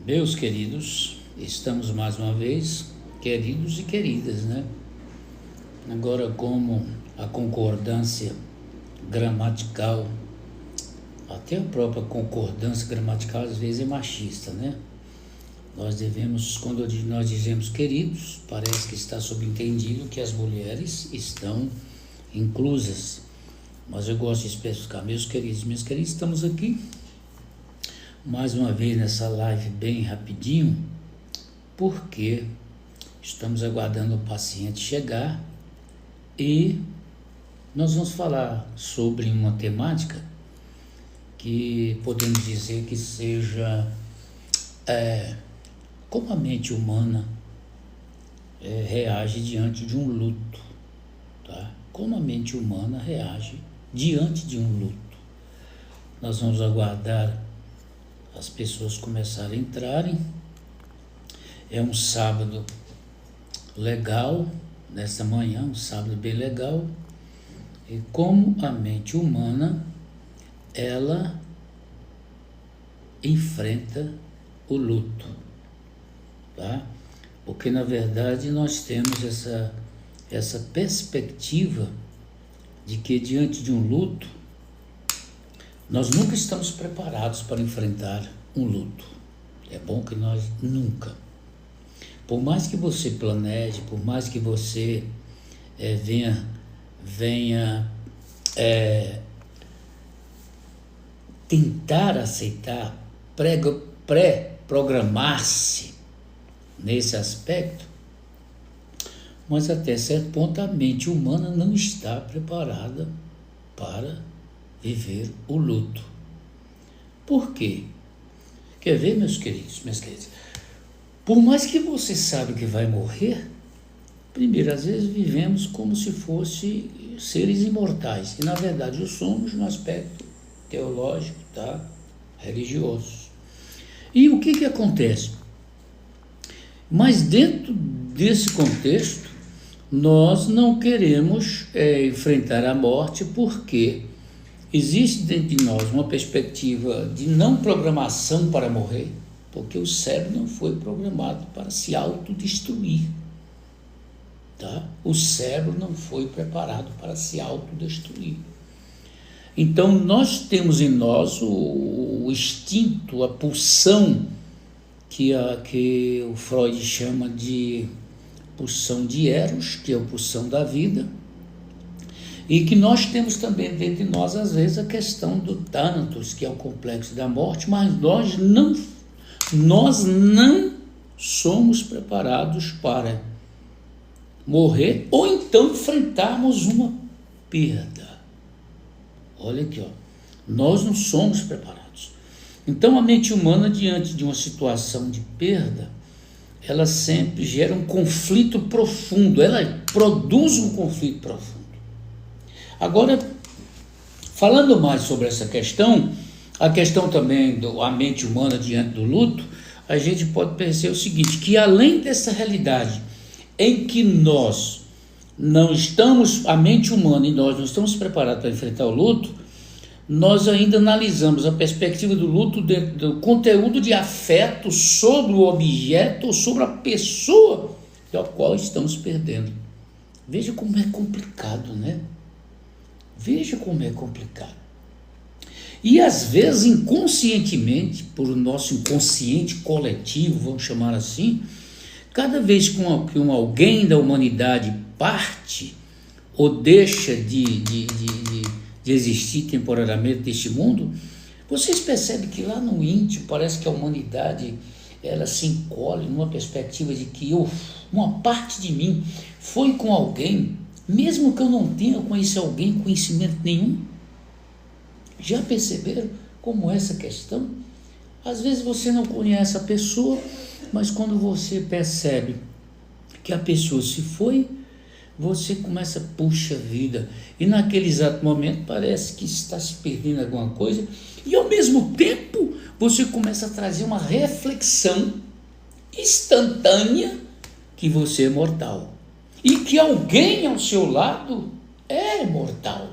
Meus queridos, estamos mais uma vez, queridos e queridas, né? Agora, como a concordância gramatical, até a própria concordância gramatical às vezes é machista, né? Nós devemos, quando nós dizemos queridos, parece que está subentendido que as mulheres estão inclusas. Mas eu gosto de especificar, meus queridos, minhas queridas, estamos aqui mais uma vez nessa live bem rapidinho, porque estamos aguardando o paciente chegar e nós vamos falar sobre uma temática que podemos dizer que seja como a mente humana reage diante de um luto, tá? Como a mente humana reage diante de um luto. Nós vamos aguardar as pessoas começarem a entrarem. É um sábado legal, nessa manhã, um sábado bem legal. E como a mente humana, ela enfrenta o luto, tá? Porque na verdade nós temos essa perspectiva de que diante de um luto, nós nunca estamos preparados para enfrentar um luto. É bom que nós nunca. Por mais que você planeje, por mais que você venha tentar aceitar, pré-programar-se nesse aspecto, mas até certo ponto a mente humana não está preparada para viver o luto. Por quê? Quer ver, meus queridos, minhas queridas? Por mais que você saiba que vai morrer, primeiro, às vezes vivemos como se fossem seres imortais, e na verdade o somos no aspecto teológico, tá? Religioso. E o que acontece? Mas dentro desse contexto, nós não queremos enfrentar a morte, porque existe dentro de nós uma perspectiva de não programação para morrer, porque o cérebro não foi programado para se autodestruir, tá? O cérebro não foi preparado para se autodestruir. Então, nós temos em nós o instinto, a pulsão, que o Freud chama de pulsão de Eros, que é a pulsão da vida, e que nós temos também dentro de nós, às vezes, a questão do Thanatos, que é o complexo da morte, mas nós não somos preparados para morrer ou então enfrentarmos uma perda. Olha aqui, nós não somos preparados. Então, a mente humana, diante de uma situação de perda, ela sempre gera um conflito profundo, ela produz um conflito profundo. Agora, falando mais sobre essa questão, a questão também da mente humana diante do luto, a gente pode perceber o seguinte, que além dessa realidade em que nós não estamos, a mente humana e nós não estamos preparados para enfrentar o luto, nós ainda analisamos a perspectiva do luto dentro do conteúdo de afeto sobre o objeto ou sobre a pessoa da qual estamos perdendo. Veja como é complicado, né? Veja como é complicado. E às vezes inconscientemente, por o nosso inconsciente coletivo, vamos chamar assim, cada vez que alguém da humanidade parte ou deixa de existir temporariamente neste mundo, vocês percebem que lá no íntimo parece que a humanidade ela se encolhe numa perspectiva de que uma parte de mim foi com alguém, mesmo que eu não tenha conhecimento nenhum. Já perceberam como essa questão? Às vezes você não conhece a pessoa, mas quando você percebe que a pessoa se foi, você começa, puxa vida, e naquele exato momento parece que está se perdendo alguma coisa, e ao mesmo tempo você começa a trazer uma reflexão instantânea que você é mortal, e que alguém ao seu lado é mortal.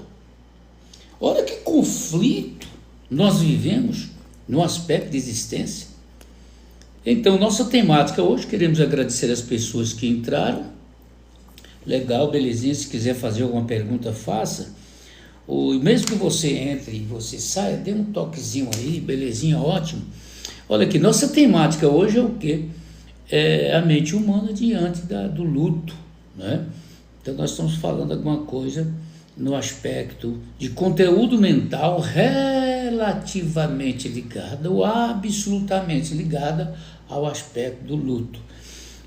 Olha que conflito nós vivemos no aspecto de existência. Então, nossa temática hoje, queremos agradecer as pessoas que entraram. Legal, belezinha, se quiser fazer alguma pergunta, faça. Mesmo que você entre e você saia, dê um toquezinho aí, belezinha, ótimo. Olha aqui, nossa temática hoje é o quê? É a mente humana diante do luto, né? Então nós estamos falando alguma coisa no aspecto de conteúdo mental relativamente ligada ou absolutamente ligada ao aspecto do luto.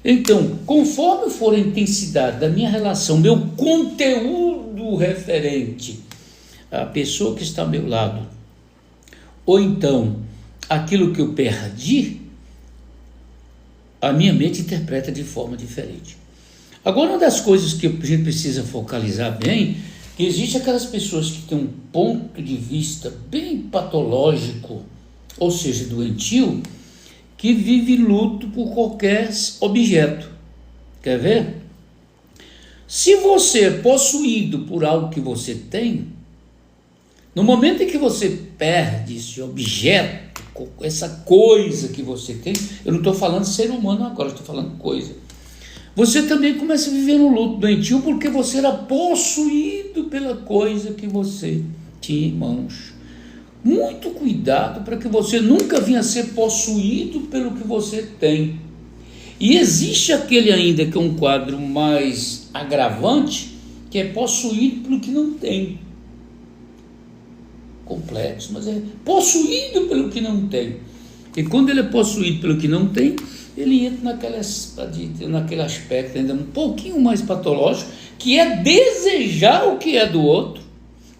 Então, conforme for a intensidade da minha relação, meu conteúdo referente à pessoa que está ao meu lado, ou então aquilo que eu perdi, a minha mente interpreta de forma diferente. Agora, uma das coisas que a gente precisa focalizar bem, que existe aquelas pessoas que têm um ponto de vista bem patológico, ou seja, doentio, que vive luto por qualquer objeto. Quer ver? Se você é possuído por algo que você tem, no momento em que você perde esse objeto, essa coisa que você tem, eu não estou falando ser humano agora, estou falando coisa, você também começa a viver um luto doentio porque você era possuído pela coisa que você tinha em mãos. Muito cuidado para que você nunca venha a ser possuído pelo que você tem. E existe aquele ainda que é um quadro mais agravante, que é possuído pelo que não tem. Complexo, mas é possuído pelo que não tem. E quando ele é possuído pelo que não tem, ele entra naquele aspecto ainda um pouquinho mais patológico, que é desejar o que é do outro,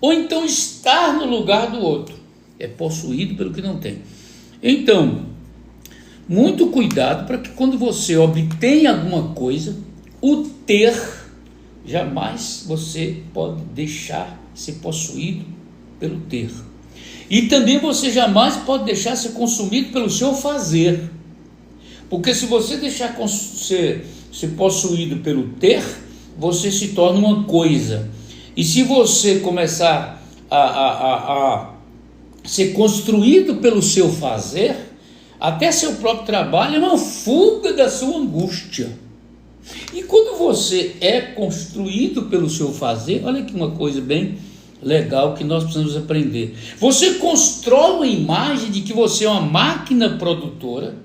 ou então estar no lugar do outro. É possuído pelo que não tem. Então, muito cuidado para que quando você obtém alguma coisa, o ter, jamais você pode deixar ser possuído pelo ter. E também você jamais pode deixar ser consumido pelo seu fazer. Porque se você deixar ser possuído pelo ter, você se torna uma coisa. E se você começar a ser construído pelo seu fazer, até seu próprio trabalho é uma fuga da sua angústia. E quando você é construído pelo seu fazer, olha aqui uma coisa bem legal que nós precisamos aprender. Você constrói uma imagem de que você é uma máquina produtora,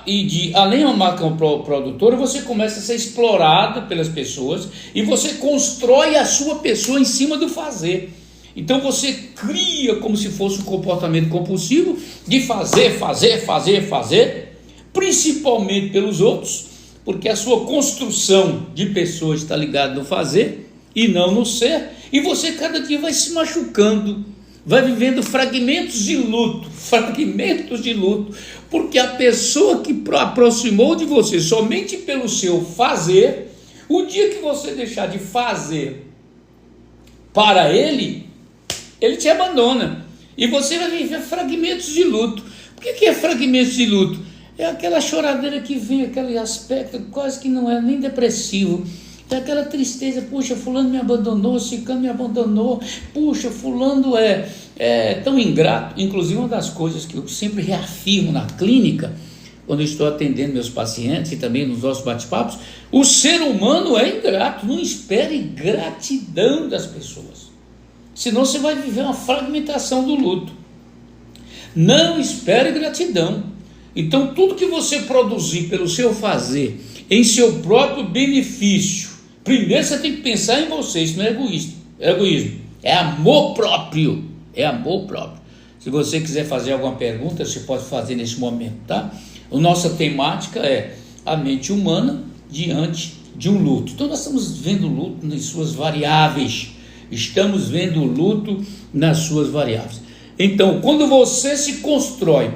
e além de uma máquina produtora, você começa a ser explorado pelas pessoas, e você constrói a sua pessoa em cima do fazer. Então você cria como se fosse um comportamento compulsivo de fazer, principalmente pelos outros, porque a sua construção de pessoa está ligada no fazer e não no ser, e você cada dia vai se machucando, vai vivendo fragmentos de luto, porque a pessoa que aproximou de você somente pelo seu fazer, o dia que você deixar de fazer para ele te abandona, e você vai viver fragmentos de luto. O que é fragmentos de luto? É aquela choradeira que vem, aquele aspecto quase que não é nem depressivo, é aquela tristeza, puxa, fulano me abandonou, ciclano me abandonou, puxa, fulano é tão ingrato. Inclusive, uma das coisas que eu sempre reafirmo na clínica, quando eu estou atendendo meus pacientes e também nos nossos bate-papos, o ser humano é ingrato. Não espere gratidão das pessoas, senão você vai viver uma fragmentação do luto. Não espere gratidão. Então, tudo que você produzir pelo seu fazer, em seu próprio benefício, primeiro você tem que pensar em você. Isso não é egoísmo, é amor próprio. Se você quiser fazer alguma pergunta, você pode fazer nesse momento, tá? A nossa temática é a mente humana diante de um luto. Então nós estamos vendo o luto nas suas variáveis. Então, quando você se constrói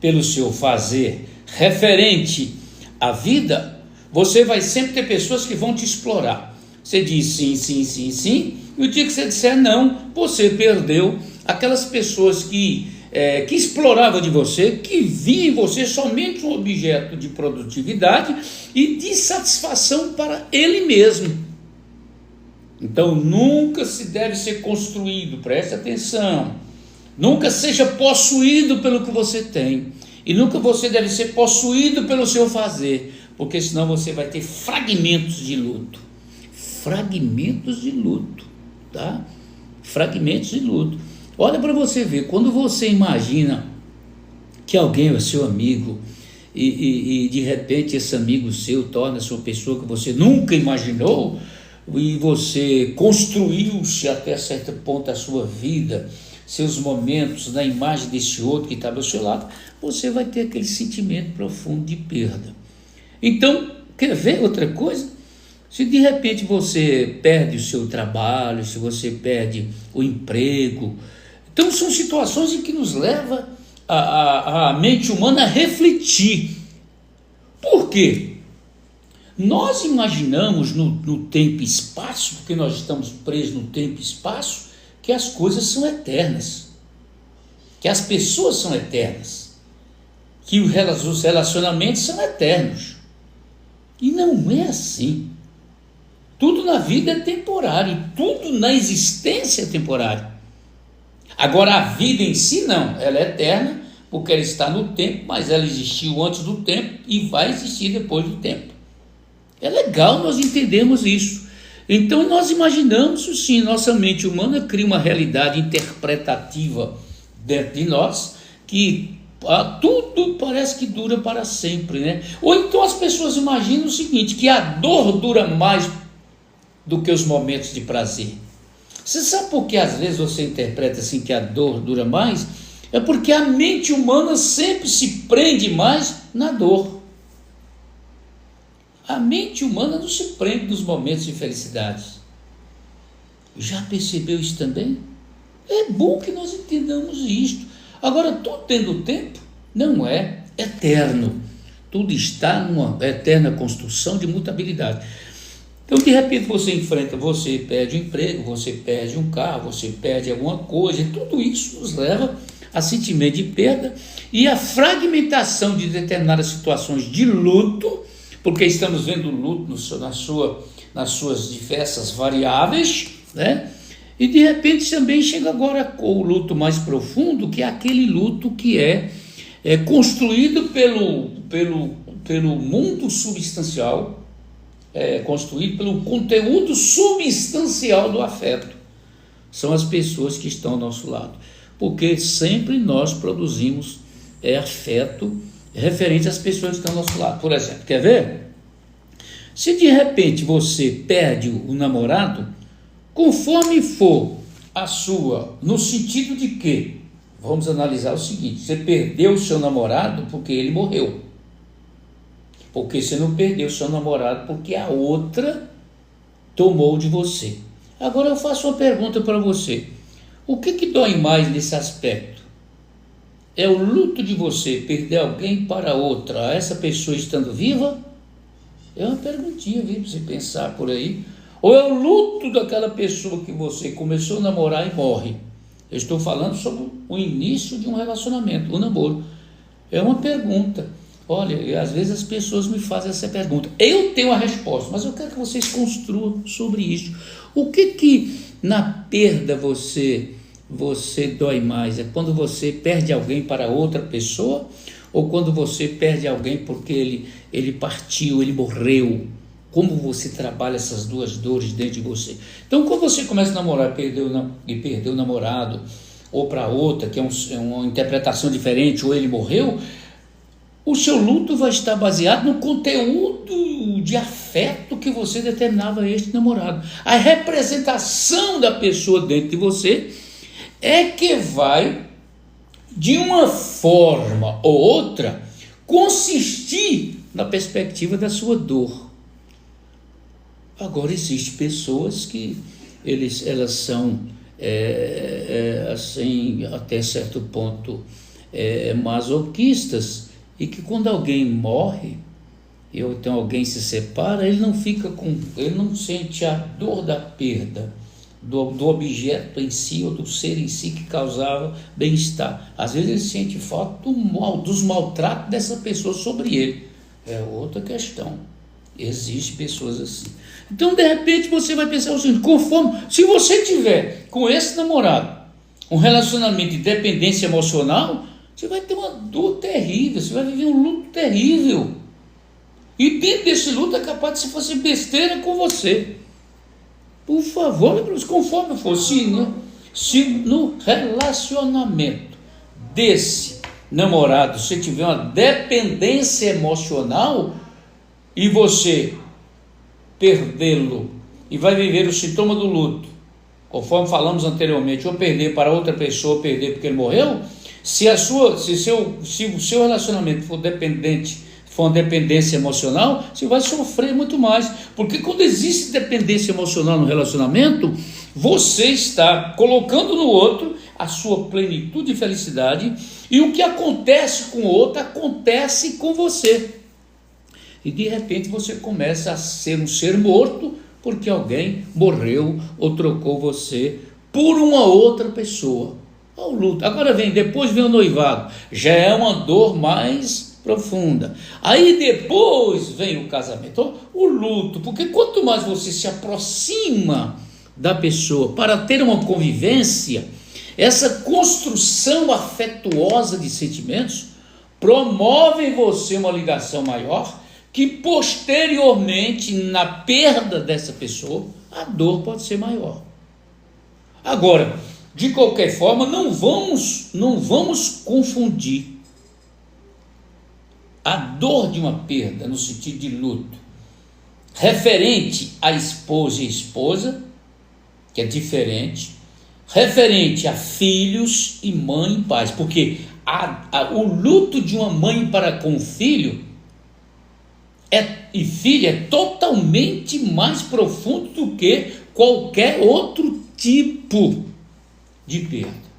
pelo seu fazer referente à vida, você vai sempre ter pessoas que vão te explorar. Você diz sim, e o dia que você disser não, você perdeu aquelas pessoas que exploravam de você, que viam em você somente um objeto de produtividade e de satisfação para ele mesmo. Então nunca se deve ser construído, preste atenção, nunca seja possuído pelo que você tem, E nunca você deve ser possuído pelo seu fazer, porque senão você vai ter fragmentos de luto. Fragmentos de luto, tá? Fragmentos de luto. Olha para você ver, quando você imagina que alguém é seu amigo e de repente esse amigo seu torna-se uma pessoa que você nunca imaginou e você construiu-se até certo ponto a sua vida, seus momentos na imagem desse outro que estava ao seu lado, você vai ter aquele sentimento profundo de perda. Então, quer ver outra coisa? Se de repente você perde o seu trabalho, se você perde o emprego, então são situações em que nos leva a mente humana a refletir. Por quê? Nós imaginamos no tempo e espaço, porque nós estamos presos no tempo e espaço, que as coisas são eternas, que as pessoas são eternas, que os relacionamentos são eternos. E não é assim. Tudo na vida é temporário, tudo na existência é temporário. Agora a vida em si não, ela é eterna, porque ela está no tempo, mas ela existiu antes do tempo e vai existir depois do tempo. É legal nós entendermos isso. Então nós imaginamos, sim, nossa mente humana cria uma realidade interpretativa dentro de nós, que tudo parece que dura para sempre, né? Ou então as pessoas imaginam o seguinte, que a dor dura mais do que os momentos de prazer. Você sabe por que às vezes você interpreta assim que a dor dura mais? É porque a mente humana sempre se prende mais na dor. A mente humana não se prende nos momentos de felicidade. Já percebeu isso também? É bom que nós entendamos isto. Agora, tudo tendo tempo não é eterno. Tudo está numa eterna construção de mutabilidade. Então, de repente, você perde um emprego, você perde um carro, você perde alguma coisa, e tudo isso nos leva a sentimento de perda e a fragmentação de determinadas situações de luto, porque estamos vendo o luto nas suas diversas variáveis, né? E de repente também chega agora o luto mais profundo, que é aquele luto que é construído pelo mundo substancial, construído pelo conteúdo substancial do afeto. São as pessoas que estão ao nosso lado, porque sempre nós produzimos afeto referente às pessoas que estão ao nosso lado. Por exemplo, quer ver? Se de repente você perde o namorado, conforme for a sua, no sentido de que, vamos analisar o seguinte, você perdeu o seu namorado porque ele morreu. Porque você não perdeu o seu namorado porque a outra tomou de você. Agora eu faço uma pergunta para você. O que dói mais nesse aspecto? É o luto de você perder alguém para outra, essa pessoa estando viva? É uma perguntinha, viu, para você pensar por aí. Ou é o luto daquela pessoa que você começou a namorar e morre? Eu estou falando sobre o início de um relacionamento, um namoro. É uma pergunta. Olha, às vezes as pessoas me fazem essa pergunta. Eu tenho a resposta, mas eu quero que vocês construam sobre isso. O que na perda você dói mais? É quando você perde alguém para outra pessoa? Ou quando você perde alguém porque ele partiu, ele morreu? Como você trabalha essas duas dores dentro de você? Então, quando você começa a namorar e perdeu o namorado, ou para outra, que é uma interpretação diferente, ou ele morreu, o seu luto vai estar baseado no conteúdo de afeto que você determinava a este namorado. A representação da pessoa dentro de você é que vai, de uma forma ou outra, consistir na perspectiva da sua dor. Agora, existem pessoas que elas são, assim, até certo ponto, masoquistas, e que quando alguém morre, ou então alguém se separa, ele não sente a dor da perda do objeto em si, ou do ser em si que causava bem-estar. Às vezes ele sente falta dos maltratos dessa pessoa sobre ele. É outra questão. Existem pessoas assim. Então, de repente, você vai pensar o seguinte: se você tiver com esse namorado um relacionamento de dependência emocional, você vai ter uma dor terrível, você vai viver um luto terrível. E dentro desse luto é capaz de se fazer besteira com você. Por favor, conforme for, se no relacionamento desse namorado você tiver uma dependência emocional e você perdê-lo e vai viver o sintoma do luto, conforme falamos anteriormente, ou perder para outra pessoa, ou perder porque ele morreu, se o seu relacionamento for uma dependência emocional, você vai sofrer muito mais, porque quando existe dependência emocional no relacionamento, você está colocando no outro a sua plenitude e felicidade, e o que acontece com o outro, acontece com você, e de repente você começa a ser um ser morto, porque alguém morreu ou trocou você por uma outra pessoa. O luto. Agora depois vem o noivado, já é uma dor mais profunda. Aí depois vem o casamento, o luto, porque quanto mais você se aproxima da pessoa para ter uma convivência, essa construção afetuosa de sentimentos promove em você uma ligação maior, que posteriormente, na perda dessa pessoa, a dor pode ser maior. Agora, de qualquer forma, não vamos confundir a dor de uma perda, no sentido de luto, referente à esposa e esposa, que é diferente, referente a filhos e mãe e pais, porque o luto de uma mãe para com o filho e filho é totalmente mais profundo do que qualquer outro tipo de perda.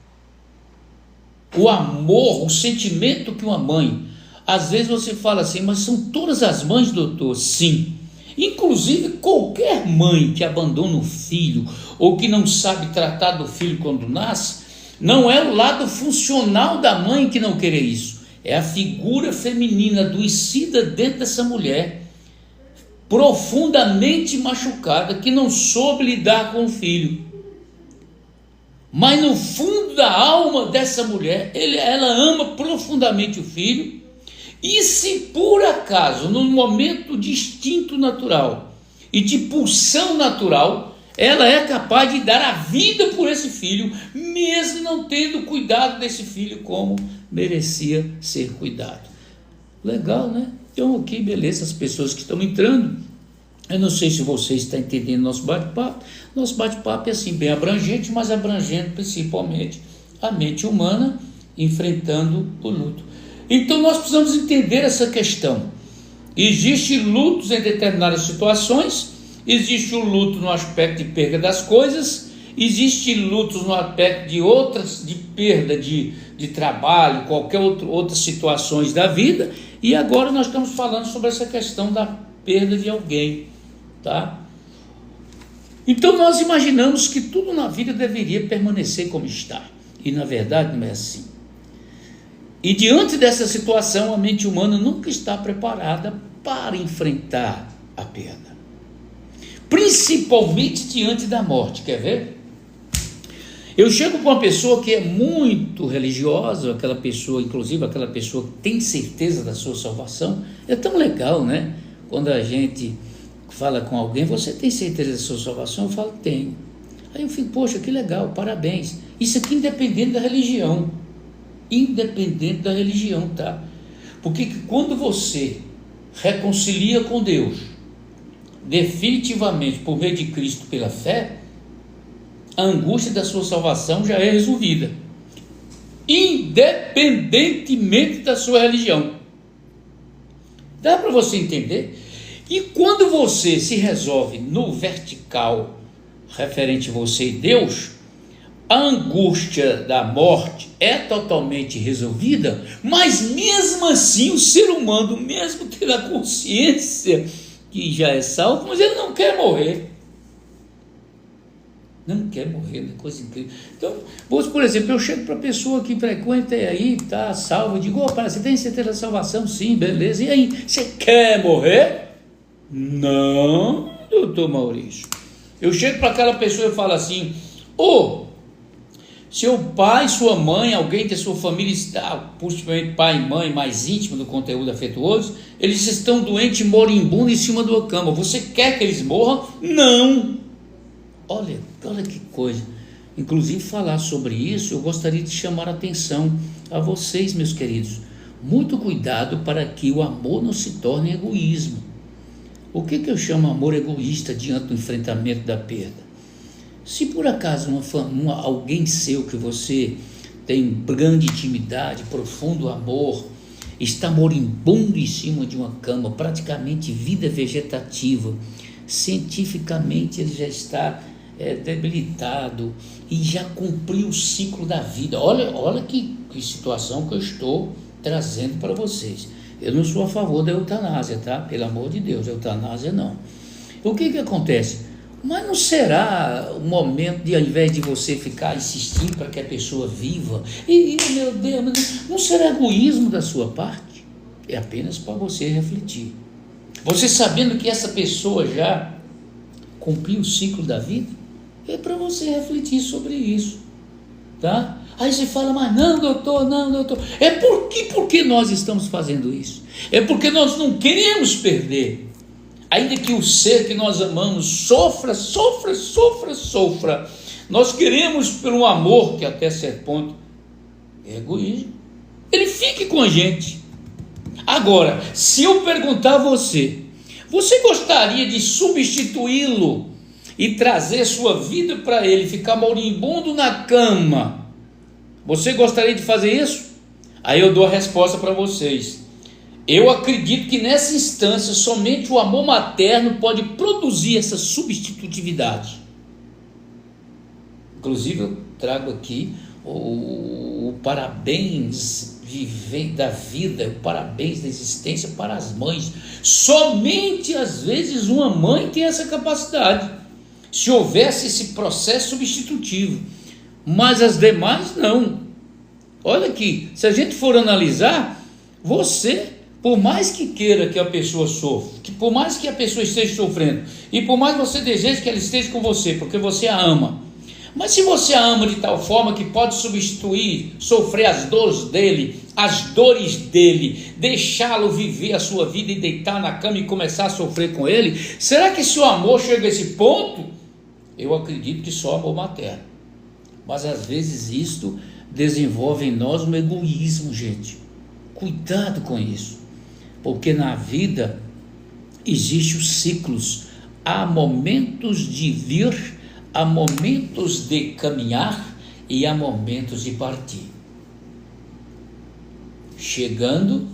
O amor, o sentimento que uma mãe, às vezes você fala assim, mas são todas as mães, doutor? Sim. Inclusive qualquer mãe que abandona o filho ou que não sabe tratar do filho quando nasce, não é o lado funcional da mãe que não querer isso, é a figura feminina adoecida dentro dessa mulher, profundamente machucada, que não soube lidar com o filho. Mas no fundo da alma dessa mulher, ela ama profundamente o filho, e se por acaso, num momento de instinto natural e de pulsão natural, ela é capaz de dar a vida por esse filho, mesmo não tendo cuidado desse filho como merecia ser cuidado. Legal, né? Então aqui, beleza, as pessoas que estão entrando, eu não sei se vocês estão entendendo nosso bate-papo. Nosso bate-papo é assim, bem abrangente, mas abrangendo principalmente a mente humana enfrentando o luto. Então nós precisamos entender essa questão. Existem lutos em determinadas situações, existe o luto no aspecto de perda das coisas, existe lutos no aspecto de perda de trabalho, qualquer outras situações da vida, e agora nós estamos falando sobre essa questão da perda de alguém, tá? Então nós imaginamos que tudo na vida deveria permanecer como está, e na verdade não é assim. E diante dessa situação, a mente humana nunca está preparada para enfrentar a perda, principalmente diante da morte. Quer ver? Eu chego com uma pessoa que é muito religiosa, aquela pessoa, inclusive aquela pessoa que tem certeza da sua salvação. É tão legal, né? Quando a gente fala com alguém, você tem certeza da sua salvação? Eu falo, tenho. Aí eu fico, poxa, que legal, parabéns. Isso aqui independente da religião. Independente da religião, tá? Porque quando você reconcilia com Deus, definitivamente por meio de Cristo pela fé, a angústia da sua salvação já é resolvida, independentemente da sua religião. Dá para você entender? E quando você se resolve no vertical, referente a você e Deus, a angústia da morte é totalmente resolvida, mas mesmo assim o ser humano, mesmo tendo a consciência que já é salvo, mas ele não quer morrer. Não quer morrer, é coisa incrível. Então, por exemplo, eu chego para a pessoa que frequenta aí, está salva, eu digo, opa, você tem certeza da salvação? Sim, beleza. E aí, você quer morrer? Não, doutor Maurício. Eu chego para aquela pessoa e falo assim, Seu pai, sua mãe, alguém da sua família está, possivelmente pai e mãe mais íntimo do conteúdo afetuoso, eles estão doentes, moribundos em cima de uma cama. Você quer que eles morram? Não! Olha que coisa. Inclusive, falar sobre isso, eu gostaria de chamar a atenção a vocês, meus queridos. Muito cuidado para que o amor não se torne egoísmo. O que eu chamo amor egoísta diante do enfrentamento da perda? Se por acaso alguém seu que você tem grande intimidade, profundo amor, está moribundo em cima de uma cama, praticamente vida vegetativa, cientificamente ele já está debilitado e já cumpriu o ciclo da vida. Olha que situação que eu estou trazendo para vocês. Eu não sou a favor da eutanásia, tá? Pelo amor de Deus, eutanásia não. O que acontece? Mas não será o momento de, ao invés de você ficar insistindo para que a pessoa viva, meu Deus, não será egoísmo da sua parte? É apenas para você refletir. Você sabendo que essa pessoa já cumpriu o ciclo da vida, é para você refletir sobre isso, tá? Aí você fala, mas não, doutor. É porque nós estamos fazendo isso. É porque nós não queremos perder. Ainda que o ser que nós amamos sofra. Nós queremos, pelo amor, que até certo ponto é egoísmo, ele fique com a gente. Agora, se eu perguntar a você gostaria de substituí-lo e trazer sua vida para ele, ficar moribundo na cama? Você gostaria de fazer isso? Aí eu dou a resposta para vocês. Eu acredito que nessa instância somente o amor materno pode produzir essa substitutividade. Inclusive eu trago aqui o parabéns da vida, o parabéns da existência para as mães. Somente às vezes uma mãe tem essa capacidade, se houvesse esse processo substitutivo, mas as demais não. Olha aqui, se a gente for analisar, você, por mais que queira que a pessoa sofra, que por mais que a pessoa esteja sofrendo, e por mais que você deseje que ela esteja com você, porque você a ama, mas se você a ama de tal forma que pode substituir, sofrer as dores dele, deixá-lo viver a sua vida e deitar na cama e começar a sofrer com ele, será que se o amor chega a esse ponto? Eu acredito que só amor materno. Mas às vezes isto desenvolve em nós um egoísmo, gente. Cuidado com isso, porque na vida existem os ciclos. Há momentos de vir, há momentos de caminhar e há momentos de partir. Chegando,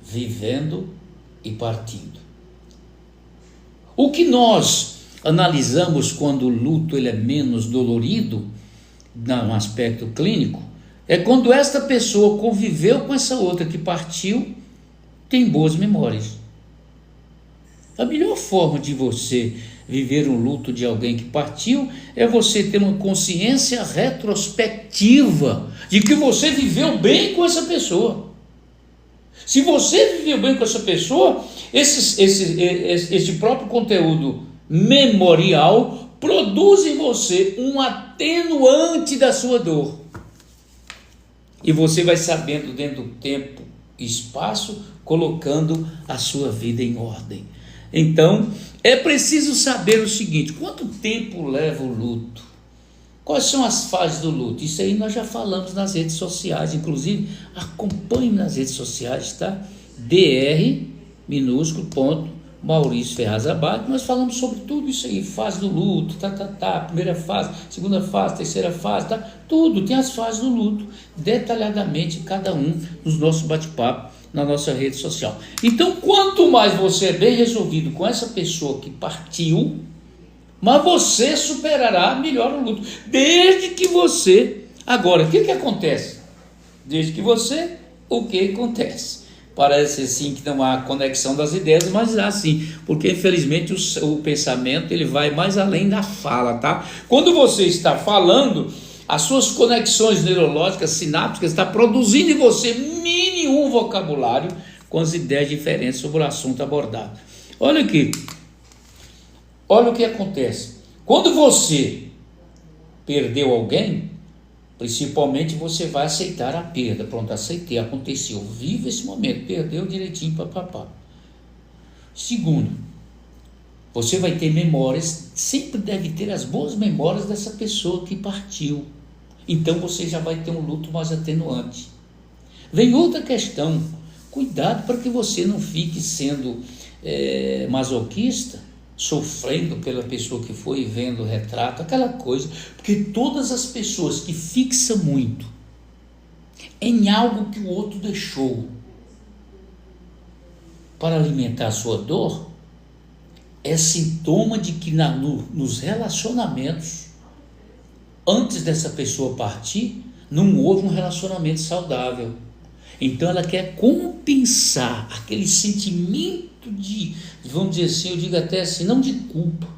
vivendo e partindo. O que nós analisamos quando o luto ele é menos dolorido, no aspecto clínico, é quando esta pessoa conviveu com essa outra que partiu, tem boas memórias. A melhor forma de você viver um luto de alguém que partiu é você ter uma consciência retrospectiva de que você viveu bem com essa pessoa. Se você viveu bem com essa pessoa, esse próprio conteúdo memorial produz em você um atenuante da sua dor. E você vai sabendo, dentro do tempo e espaço, colocando a sua vida em ordem. Então, é preciso saber o seguinte: quanto tempo leva o luto? Quais são as fases do luto? Isso aí nós já falamos nas redes sociais, inclusive acompanhe nas redes sociais, tá? dr Maurício Ferraz Abad, nós falamos sobre tudo isso aí, fase do luto, primeira fase, segunda fase, terceira fase, tudo, tem as fases do luto, detalhadamente, cada um nos nossos bate-papo, na nossa rede social. Então, quanto mais você é bem resolvido com essa pessoa que partiu, mas você superará melhor o luto, desde que você, agora, o que acontece? Desde que você, o que acontece? Parece assim que não há conexão das ideias, mas há sim, porque infelizmente o pensamento ele vai mais além da fala, tá? Quando você está falando, as suas conexões neurológicas, sinápticas, está produzindo em você um vocabulário com as ideias diferentes sobre o assunto abordado. Olha aqui, olha o que acontece. Quando você perdeu alguém, Principalmente você vai aceitar a perda. Pronto, aceitei, aconteceu. Viva esse momento, perdeu direitinho, papapá. Segundo, você vai ter memórias, sempre deve ter as boas memórias dessa pessoa que partiu. Então você já vai ter um luto mais atenuante. Vem outra questão, cuidado para que você não fique sendo masoquista, sofrendo pela pessoa que foi, vendo o retrato, aquela coisa, porque todas as pessoas que fixam muito em algo que o outro deixou para alimentar a sua dor, é sintoma de que nos relacionamentos, antes dessa pessoa partir, não houve um relacionamento saudável. Então ela quer compensar aquele sentimento de, vamos dizer assim, eu digo até assim, não de culpa,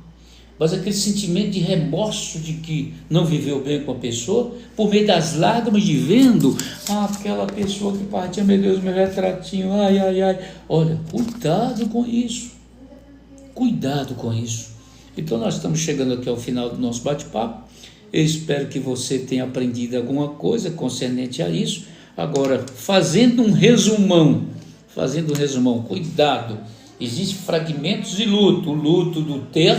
mas aquele sentimento de remorso de que não viveu bem com a pessoa, por meio das lágrimas de vendo aquela pessoa que partiu, meu Deus, meu retratinho, ai, ai, ai. Olha, cuidado com isso. Cuidado com isso. Então nós estamos chegando aqui ao final do nosso bate-papo. Eu espero que você tenha aprendido alguma coisa concernente a isso. Agora, fazendo um resumão, cuidado, existem fragmentos de luto, o luto do ter,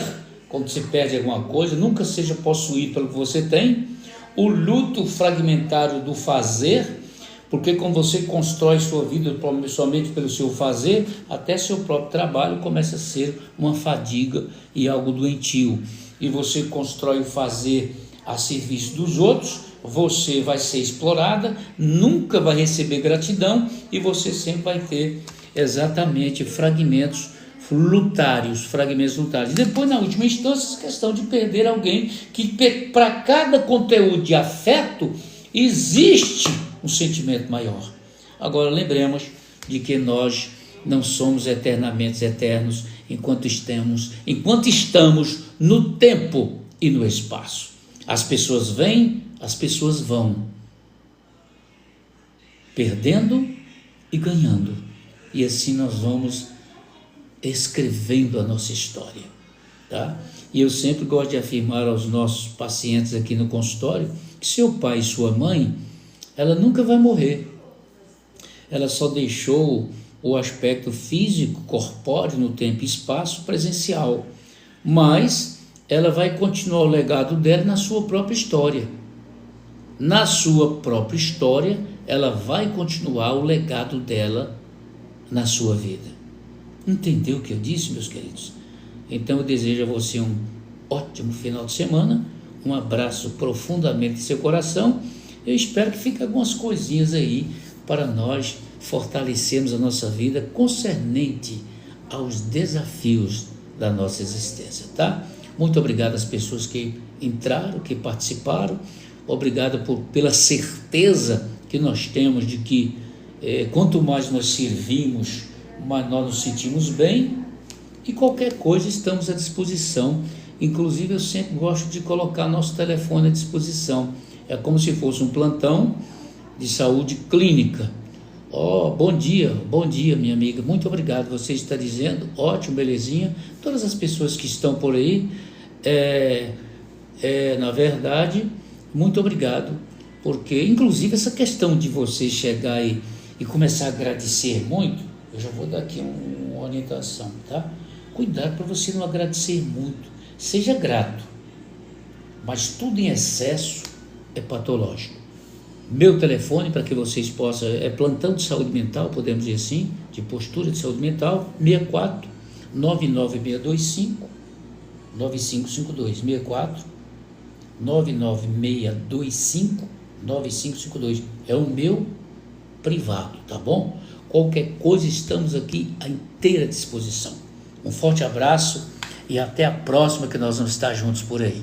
quando você perde alguma coisa, nunca seja possuído pelo que você tem, o luto fragmentário do fazer, porque quando você constrói sua vida somente pelo seu fazer, até seu próprio trabalho começa a ser uma fadiga e algo doentio, e você constrói o fazer a serviço dos outros, você vai ser explorada, nunca vai receber gratidão e você sempre vai ter exatamente fragmentos lutários. E depois, na última instância, a questão de perder alguém que, para cada conteúdo de afeto, existe um sentimento maior. Agora, lembremos de que nós não somos eternamente eternos enquanto estamos no tempo e no espaço. As pessoas vêm, as pessoas vão, perdendo e ganhando, e assim nós vamos escrevendo a nossa história, tá? E eu sempre gosto de afirmar aos nossos pacientes aqui no consultório que seu pai e sua mãe, ela nunca vai morrer, ela só deixou o aspecto físico, corpóreo, no tempo e espaço presencial, mas ela vai continuar o legado dela na sua própria história. Na sua própria história, ela vai continuar o legado dela na sua vida. Entendeu o que eu disse, meus queridos? Então eu desejo a você um ótimo final de semana, um abraço profundamente em seu coração. Eu espero que fiquem algumas coisinhas aí para nós fortalecermos a nossa vida concernente aos desafios da nossa existência, tá? Muito obrigado às pessoas que entraram, que participaram. Obrigado pela certeza que nós temos de que quanto mais nós servimos, mais nós nos sentimos bem. E qualquer coisa estamos à disposição. Inclusive eu sempre gosto de colocar nosso telefone à disposição. É como se fosse um plantão de saúde clínica. Bom dia, minha amiga, muito obrigado, você está dizendo, ótimo, belezinha. Todas as pessoas que estão por aí, na verdade, muito obrigado, porque inclusive essa questão de você chegar aí e começar a agradecer muito, eu já vou dar aqui uma orientação, tá? Cuidado para você não agradecer muito, seja grato, mas tudo em excesso é patológico. Meu telefone para que vocês possam, plantão de saúde mental, podemos dizer assim, de postura de saúde mental, 64 99625 9552, 64 99625 9552, é o meu privado, tá bom? Qualquer coisa, estamos aqui à inteira disposição. Um forte abraço e até a próxima, que nós vamos estar juntos por aí.